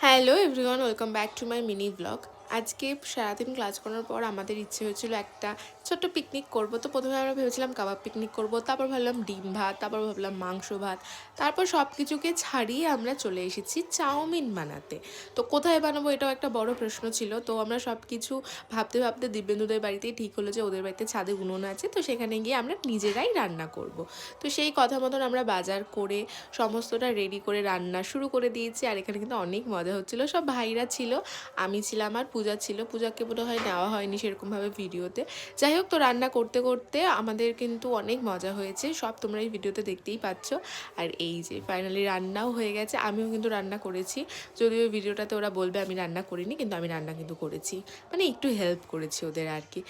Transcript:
Hello everyone, welcome back to my mini blog. আজকে সারাদিন class করার পর আমাদের ইচ্ছে হয়েছিল একটা ছোট্ট পিকনিক করব। তো প্রথমে আমরা ভেবেছিলাম কাবাব পিকনিক করব, তারপর ভাবলাম ডিম ভাত, তারপর ভাবলাম মাংস ভাত, তারপর সব কিছুকে ছাড়িয়ে আমরা চলে এসেছি চাউমিন বানাতে। তো কোথায় বানাবো এটাও একটা বড় প্রশ্ন ছিল। তো আমরা সব কিছু ভাবতে ভাবতে দিব্যেন্দুদের বাড়িতেই ঠিক হলো যে ওদের বাড়িতে ছাদে উনুন আছে, তো সেখানে গিয়ে আমরা নিজেরাই রান্না করব। তো সেই কথা মতন আমরা বাজার করে সমস্তটা রেডি করে রান্না শুরু করে দিয়েছি। আর এখানে কিন্তু অনেক মজা হচ্ছিলো, সব ভাইরা ছিল, আমি ছিলাম আর পূজা ছিল। পূজাকে বোধ হয় নেওয়া হয়নি সেরকমভাবে ভিডিওতে। যাই হোক, তো রান্না করতে করতে আমাদের কিন্তু অনেক মজা হয়েছে, সব তোমরা এই ভিডিওতে দেখতেই পাচ্ছ। আর এই যে ফাইনালি রান্নাও হয়ে গেছে, আমিও কিন্তু রান্না করেছি। যদিও ভিডিওটাতে ওরা বলবে আমি রান্না করিনি, কিন্তু আমি রান্না কিন্তু করেছি, মানে একটু হেল্প করেছি ওদের আর কি।